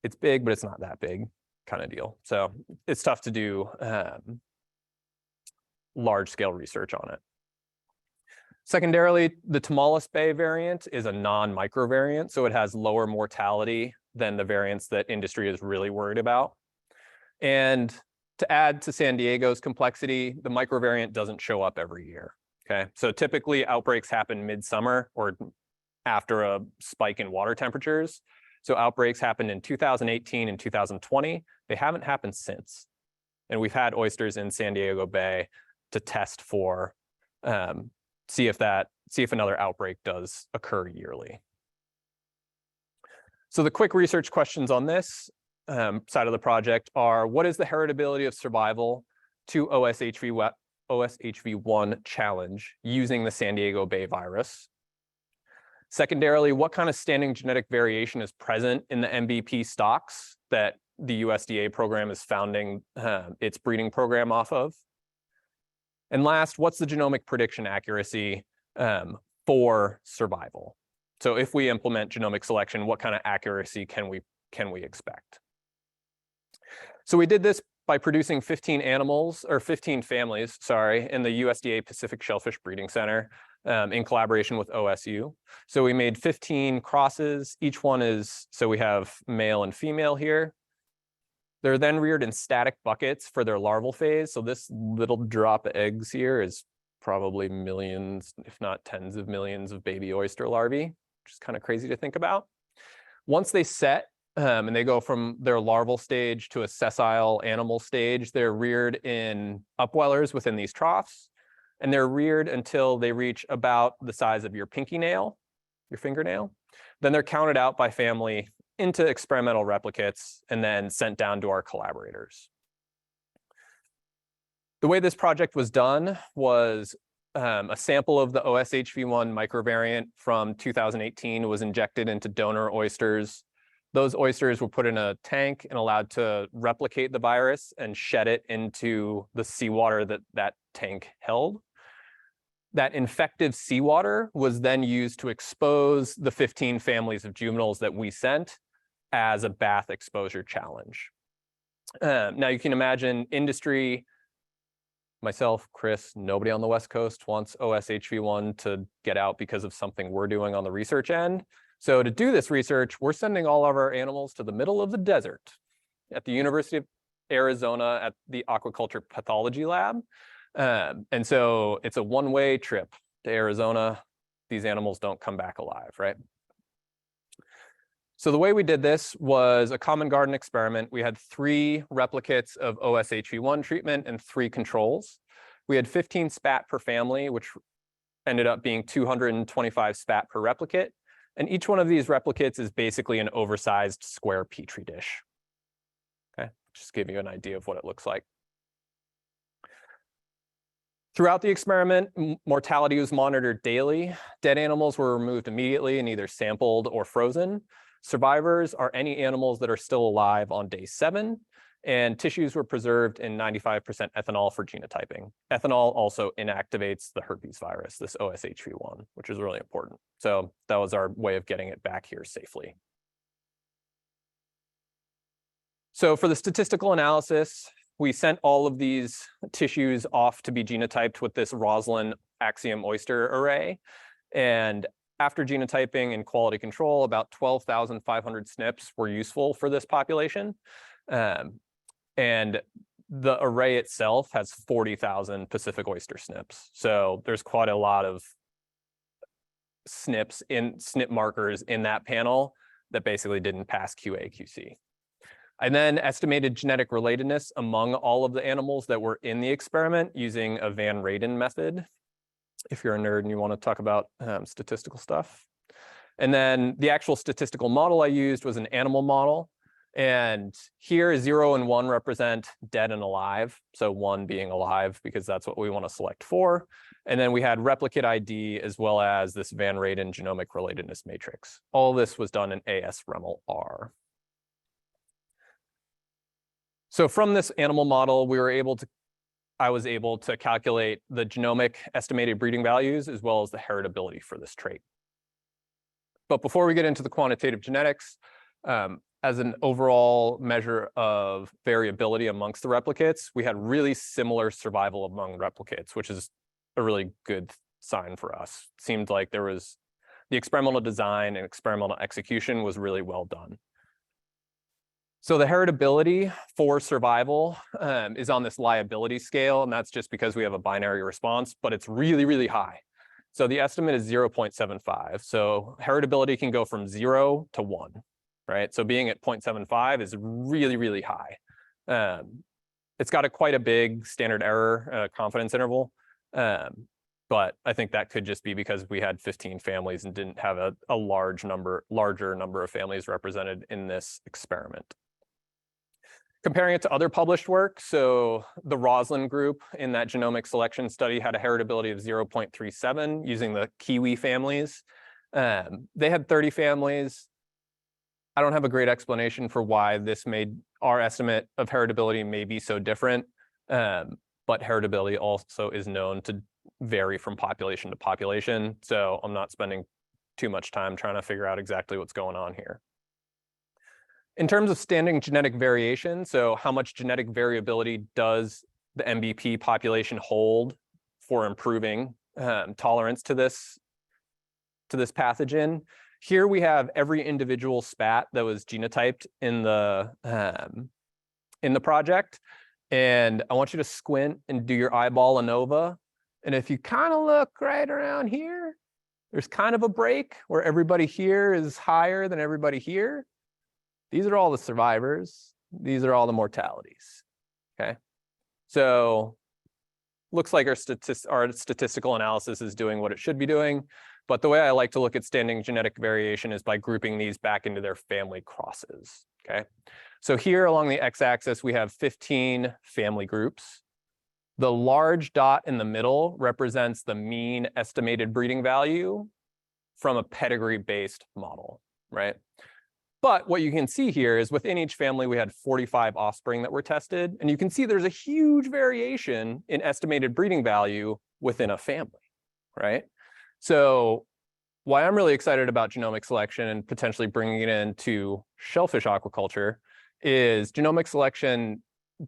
It's big, but it's not that big kind of deal. So it's tough to do large scale research on it. Secondarily, the Tomales Bay variant is a non-micro variant, so it has lower mortality than the variants that industry is really worried about. And to add to San Diego's complexity, the microvariant doesn't show up every year, okay? So typically outbreaks happen midsummer or after a spike in water temperatures. So outbreaks happened in 2018 and 2020. They haven't happened since. And we've had oysters in San Diego Bay to test for, see if another outbreak does occur yearly. So the quick research questions on this side of the project are, what is the heritability of survival to OSHV1 challenge using the San Diego Bay virus? Secondarily, what kind of standing genetic variation is present in the MVP stocks that the USDA program is founding its breeding program off of? And last, what's the genomic prediction accuracy for survival? So if we implement genomic selection, what kind of accuracy can we expect? So we did this by producing 15 families, sorry, in the USDA Pacific Shellfish Breeding Center in collaboration with OSU. So we made 15 crosses. Each one is, so we have male and female here. They're then reared in static buckets for their larval phase. So this little drop of eggs here is probably millions, if not tens of millions of baby oyster larvae, which is kind of crazy to think about. Once they set, and they go from their larval stage to a sessile animal stage, they're reared in upwellers within these troughs, and they're reared until they reach about the size of your pinky nail, your fingernail. Then they're counted out by family into experimental replicates and then sent down to our collaborators. The way this project was done was a sample of the OSHV1 microvariant from 2018 was injected into donor oysters. Those oysters were put in a tank and allowed to replicate the virus and shed it into the seawater that tank held. That infective seawater was then used to expose the 15 families of juveniles that we sent as a bath exposure challenge. Now you can imagine industry, myself, Chris, nobody on the West Coast wants OSHV1 to get out because of something we're doing on the research end. So to do this research, we're sending all of our animals to the middle of the desert at the University of Arizona at the aquaculture pathology lab. And so it's a one-way trip to Arizona. These animals don't come back alive, right? So the way we did this was a common garden experiment. We had 3 replicates of OSHV1 treatment and 3 controls. We had 15 spat per family, which ended up being 225 spat per replicate. And each one of these replicates is basically an oversized square Petri dish. Okay, just give you an idea of what it looks like. Throughout the experiment, mortality was monitored daily. Dead animals were removed immediately and either sampled or frozen. Survivors are any animals that are still alive on day 7, and tissues were preserved in 95% ethanol for genotyping. Ethanol also inactivates the herpes virus, this OSHV1, which is really important. So that was our way of getting it back here safely. So for the statistical analysis, we sent all of these tissues off to be genotyped with this Roslin axiom oyster array. And after genotyping and quality control, about 12,500 SNPs were useful for this population. And the array itself has 40,000 Pacific oyster SNPs. So there's quite a lot of SNP markers in that panel that basically didn't pass QA/QC. I then estimated genetic relatedness among all of the animals that were in the experiment using a Van Reyden method, if you're a nerd and you want to talk about statistical stuff. And then the actual statistical model I used was an animal model. And here 0 and 1 represent dead and alive. So 1 being alive because that's what we want to select for. And then we had replicate ID as well as this Van Reyden genomic relatedness matrix. All this was done in AS-REML-R. So from this animal model, I was able to calculate the genomic estimated breeding values as well as the heritability for this trait. But before we get into the quantitative genetics, as an overall measure of variability amongst the replicates, we had really similar survival among replicates, which is a really good sign for us. It seemed like there was the experimental design and experimental execution was really well done. So the heritability for survival is on this liability scale, and that's just because we have a binary response, but it's really, really high. So the estimate is 0.75. So heritability can go from 0 to 1, right? So being at 0.75 is really, really high. It's got quite a big standard error confidence interval, but I think that could just be because we had 15 families and didn't have a larger number of families represented in this experiment. Comparing it to other published work, so the Roslin group in that genomic selection study had a heritability of 0.37 using the kiwi families. They had 30 families. I don't have a great explanation for why this made our estimate of heritability may be so different, but heritability also is known to vary from population to population, so I'm not spending too much time trying to figure out exactly what's going on here. In terms of standing genetic variation, so how much genetic variability does the MBP population hold for improving tolerance to this pathogen? Here we have every individual spat that was genotyped in the project, and I want you to squint and do your eyeball ANOVA. And if you kind of look right around here, there's kind of a break where everybody here is higher than everybody here. These are all the survivors. These are all the mortalities, okay? So looks like our statistical analysis is doing what it should be doing, but the way I like to look at standing genetic variation is by grouping these back into their family crosses, okay? So here along the x-axis, we have 15 family groups. The large dot in the middle represents the mean estimated breeding value from a pedigree-based model, right? But what you can see here is within each family, we had 45 offspring that were tested. And you can see there's a huge variation in estimated breeding value within a family, right? So why I'm really excited about genomic selection and potentially bringing it into shellfish aquaculture is genomic selection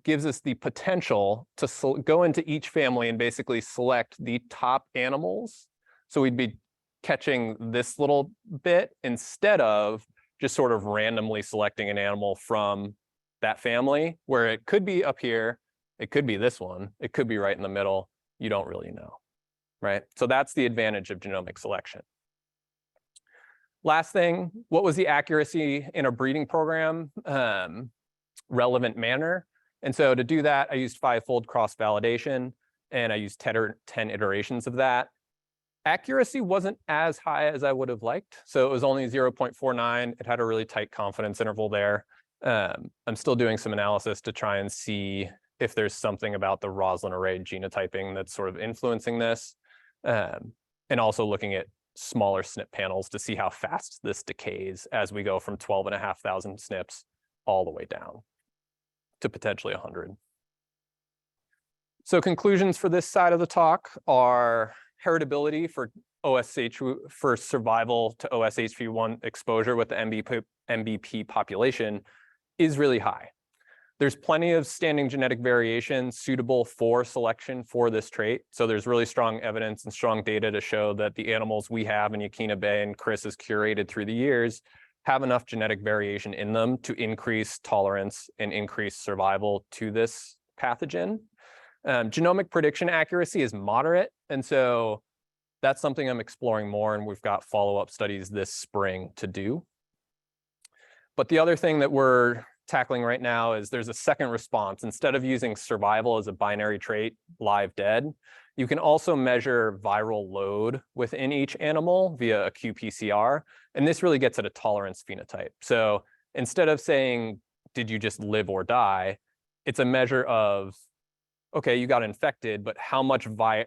gives us the potential to go into each family and basically select the top animals. So we'd be catching this little bit instead of just sort of randomly selecting an animal from that family, where it could be up here, it could be this one, it could be right in the middle, you don't really know, right? So that's the advantage of genomic selection. Last thing, what was the accuracy in a breeding program relevant manner? And so to do that, I used 5-fold cross-validation, and I used 10 iterations of that. Accuracy wasn't as high as I would have liked. So it was only 0.49. It had a really tight confidence interval there. I'm still doing some analysis to try and see if there's something about the Roslin array genotyping that's sort of influencing this. And also looking at smaller SNP panels to see how fast this decays as we go from 12,500 SNPs all the way down to potentially 100. So conclusions for this side of the talk are heritability for for survival to OSHV1 exposure with the MBP population is really high. There's plenty of standing genetic variation suitable for selection for this trait. So there's really strong evidence and strong data to show that the animals we have in Yaquina Bay and Chris has curated through the years have enough genetic variation in them to increase tolerance and increase survival to this pathogen. Genomic prediction accuracy is moderate, and so that's something I'm exploring more, and we've got follow-up studies this spring to do. But the other thing that we're tackling right now is there's a second response. Instead of using survival as a binary trait, live, dead, you can also measure viral load within each animal via a qPCR, and this really gets at a tolerance phenotype. So instead of saying, did you just live or die, it's a measure of, okay, you got infected, but how much I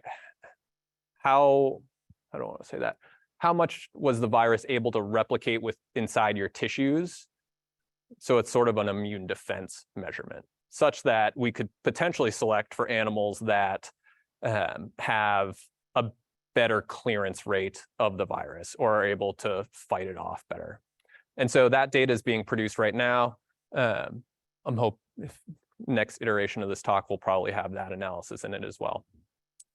don't want to say that. How much was the virus able to replicate inside your tissues? So it's sort of an immune defense measurement, such that we could potentially select for animals that have better clearance rate of the virus or are able to fight it off better. And so that data is being produced right now. I'm hoping next iteration of this talk will probably have that analysis in it as well.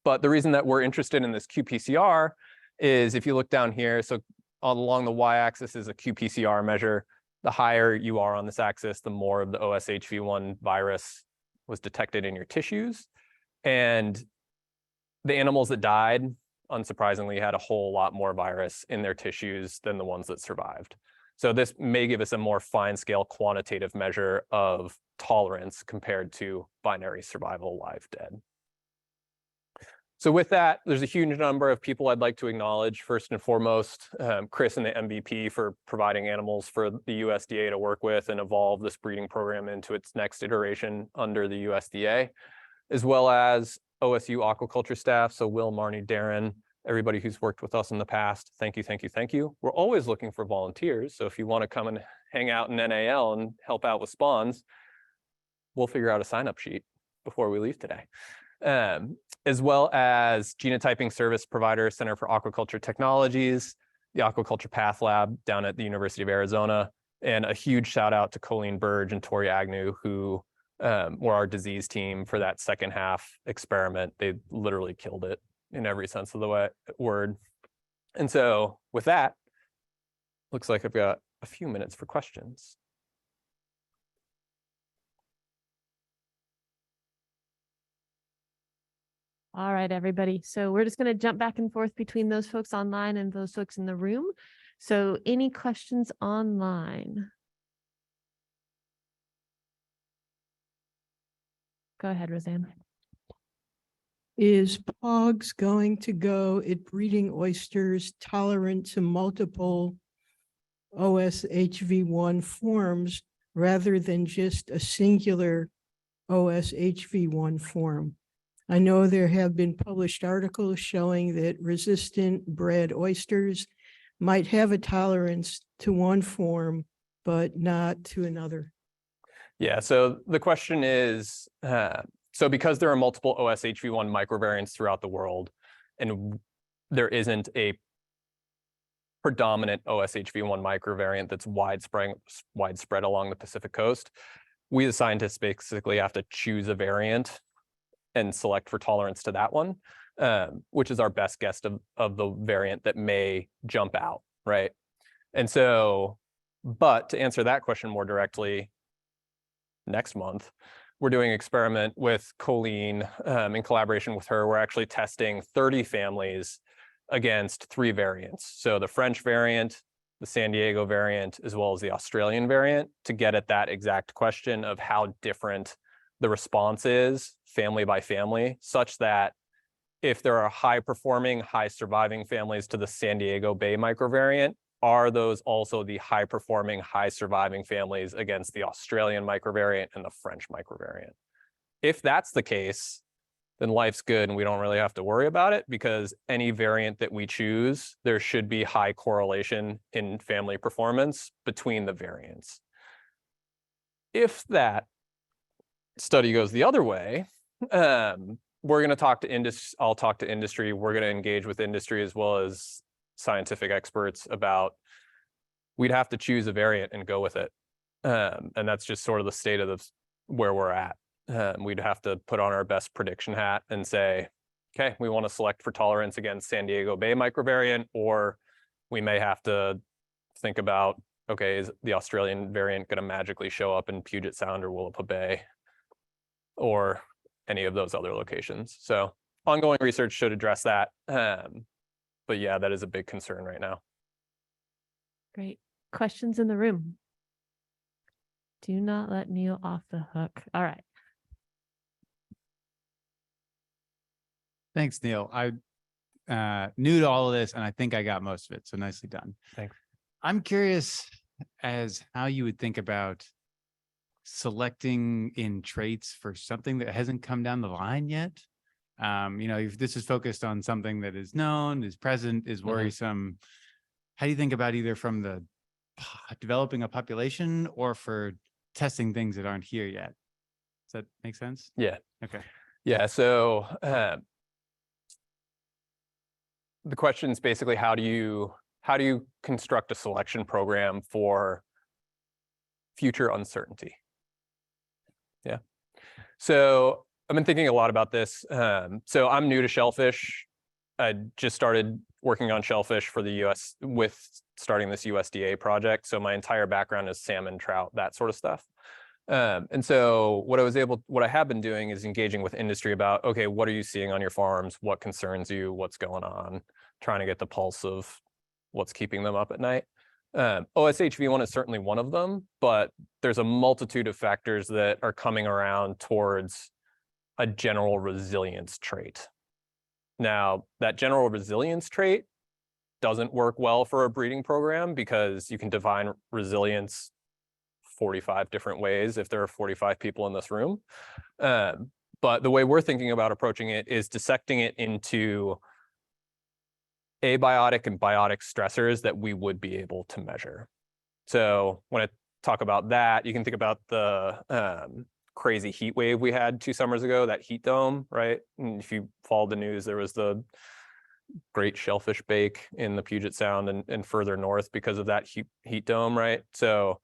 But the reason that we're interested in this qPCR is if you look down here, so along the y-axis is a qPCR measure. The higher you are on this axis, the more of the OSHV1 virus was detected in your tissues. And the animals that died, unsurprisingly, had a whole lot more virus in their tissues than the ones that survived. So this may give us a more fine-scale quantitative measure of tolerance compared to binary survival live dead. So with that, there's a huge number of people I'd like to acknowledge. First and foremost, Chris and the MVP for providing animals for the USDA to work with and evolve this breeding program into its next iteration under the USDA, as well as OSU aquaculture staff. So Will, Marnie, Darren, everybody who's worked with us in the past, thank you, thank you, thank you. We're always looking for volunteers. So if you want to come and hang out in NAL and help out with spawns, we'll figure out a sign-up sheet before we leave today. As well as genotyping service provider, Center for Aquaculture Technologies, the Aquaculture Path Lab down at the University of Arizona, and a huge shout out to Colleen Burge and Tori Agnew, who were our disease team for that second half experiment. They literally killed it in every sense of the word. And so with that, looks like I've got a few minutes for questions. All right, everybody. So we're just going to jump back and forth between those folks online and those folks in the room. So any questions online? Go ahead, Roseanne. Is POGS going to go at breeding oysters tolerant to multiple OSHV1 forms rather than just a singular OSHV1 form? I know there have been published articles showing that resistant bred oysters might have a tolerance to one form, but not to another. Yeah, so the question is, so because there are multiple OSHV1 microvariants throughout the world, and there isn't a predominant OSHV1 microvariant that's widespread along the Pacific coast, we as scientists basically have to choose a variant and select for tolerance to that one, which is our best guess of the variant that may jump out, right? And so, but to answer that question more directly, next month, we're doing an experiment with Colleen in collaboration with her. We're actually testing 30 families against 3 variants. So the French variant, the San Diego variant, as well as the Australian variant, to get at that exact question of how different the response is family by family, such that if there are high performing, high surviving families to the San Diego Bay microvariant, are those also the high performing, high surviving families against the Australian microvariant and the French microvariant? If that's the case, then life's good and we don't really have to worry about it, because any variant that we choose, there should be high correlation in family performance between the variants. If that study goes the other way, we're going to talk to industry. I'll talk to industry. We're going to engage with industry as well as scientific experts about, we'd have to choose a variant and go with it. And that's just sort of the state of where we're at. We'd have to put on our best prediction hat and say, okay, we want to select for tolerance against San Diego Bay microvariant, or we may have to think about, okay, is the Australian variant going to magically show up in Puget Sound or Willapa Bay, or any of those other locations? So ongoing research should address that. But yeah, that is a big concern right now. Great. Questions in the room? Do not let Neil off the hook. All right. Thanks, Neil. I new to all of this, and I think I got most of it, so nicely done. Thanks. I'm curious as how you would think about selecting in traits for something that hasn't come down the line yet. If this is focused on something that is known, is present, is worrisome, how do you think about either from the developing a population or for testing things that aren't here yet? Does that make sense? Yeah. Okay. Yeah. So the question is basically how do you construct a selection program for future uncertainty? Yeah. So I've been thinking a lot about this. So I'm new to shellfish. I just started working on shellfish for the US with starting this USDA project. So my entire background is salmon, trout, that sort of stuff. And so what I have been doing is engaging with industry about, okay, what are you seeing on your farms? What concerns you? What's going on? Trying to get the pulse of what's keeping them up at night. OSHV1 is certainly one of them, but there's a multitude of factors that are coming around towards a general resilience trait. Now, that general resilience trait doesn't work well for a breeding program because you can define resilience 45 different ways if there are 45 people in this room. But the way we're thinking about approaching it is dissecting it into abiotic and biotic stressors that we would be able to measure. So when I talk about that, you can think about the crazy heat wave we had 2 summers ago, that heat dome, right? And if you followed the news, there was the great shellfish bake in the Puget Sound and further north because of that heat dome, right? So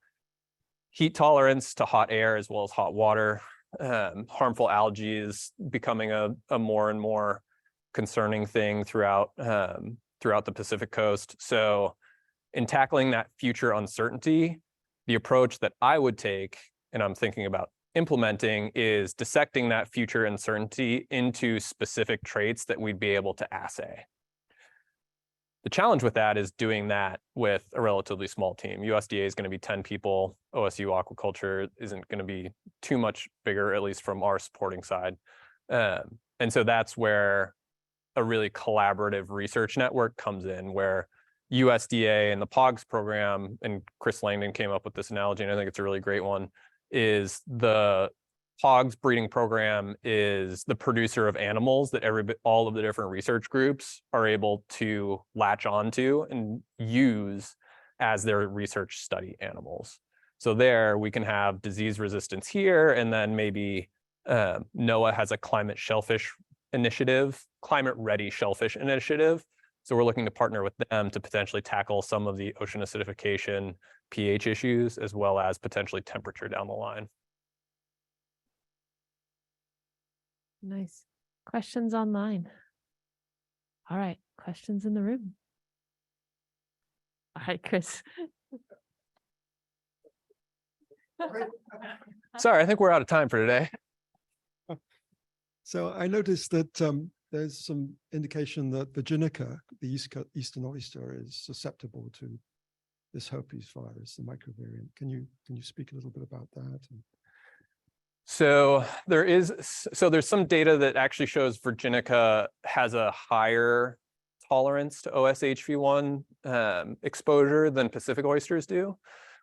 heat tolerance to hot air as well as hot water, harmful algae is becoming a more and more concerning thing throughout the Pacific coast. So in tackling that future uncertainty, the approach that I would take, and I'm thinking about implementing, is dissecting that future uncertainty into specific traits that we'd be able to assay. The challenge with that is doing that with a relatively small team. USDA is going to be 10 people. OSU aquaculture isn't going to be too much bigger, at least from our supporting side. And so that's where a really collaborative research network comes in, where USDA and the POGS program, and Chris Langdon came up with this analogy, and I think it's a really great one, is the POGS breeding program is the producer of animals that all of the different research groups are able to latch onto and use as their research study animals. So there we can have disease resistance here, and then maybe NOAA has a climate ready shellfish initiative. So we're looking to partner with them to potentially tackle some of the ocean acidification, pH issues, as well as potentially temperature down the line. Nice. Questions online? All right, questions in the room. All right, Chris. Sorry, I think we're out of time for today. So I noticed that there's some indication that Virginica, the eastern oyster, is susceptible to this herpes virus, the microvariant. Can you speak a little bit about that? So there's some data that actually shows Virginica has a higher tolerance to OSHV1 exposure than Pacific oysters do,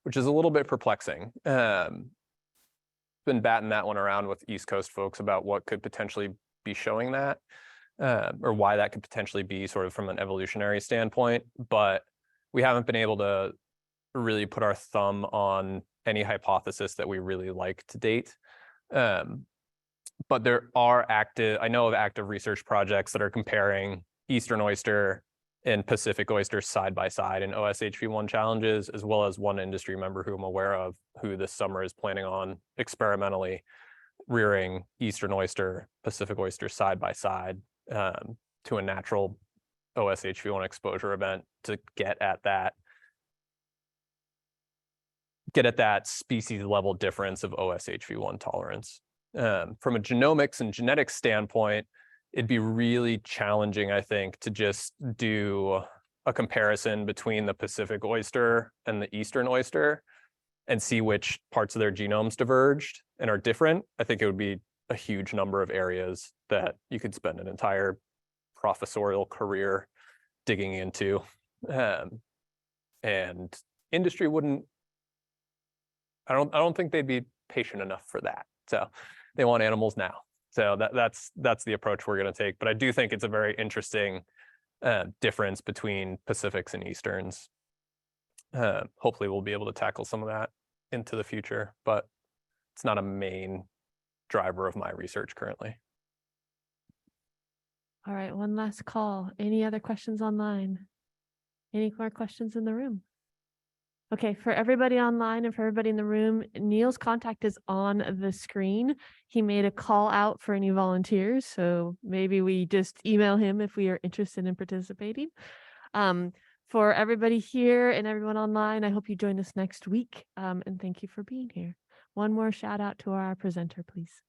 which is a little bit perplexing. Been batting that one around with East Coast folks about what could potentially be showing that, or why that could potentially be sort of from an evolutionary standpoint, but we haven't been able to really put our thumb on any hypothesis that we really like to date. But there are I know of active research projects that are comparing Eastern oyster and Pacific oyster side by side in OSHV1 challenges, as well as one industry member who I'm aware of who this summer is planning on experimentally rearing Eastern oyster, Pacific oyster side by side to a natural OSHV1 exposure event to get at that species level difference of OSHV1 tolerance. From a genomics and genetics standpoint, it'd be really challenging, I think, to just do a comparison between the Pacific oyster and the Eastern oyster and see which parts of their genomes diverged and are different. I think it would be a huge number of areas that you could spend an entire professorial career digging into. And industry wouldn't, I don't think they'd be patient enough for that. So they want animals now. So that's the approach we're going to take. But I do think it's a very interesting difference between Pacifics and Easterns. Hopefully we'll be able to tackle some of that into the future, but it's not a main driver of my research currently. All right, one last call. Any other questions online? Any more questions in the room? Okay, for everybody online and for everybody in the room, Neil's contact is on the screen. He made a call out for any volunteers, so maybe we just email him if we are interested in participating. For everybody here and everyone online, I hope you join us next week, and thank you for being here. One more shout out to our presenter, please.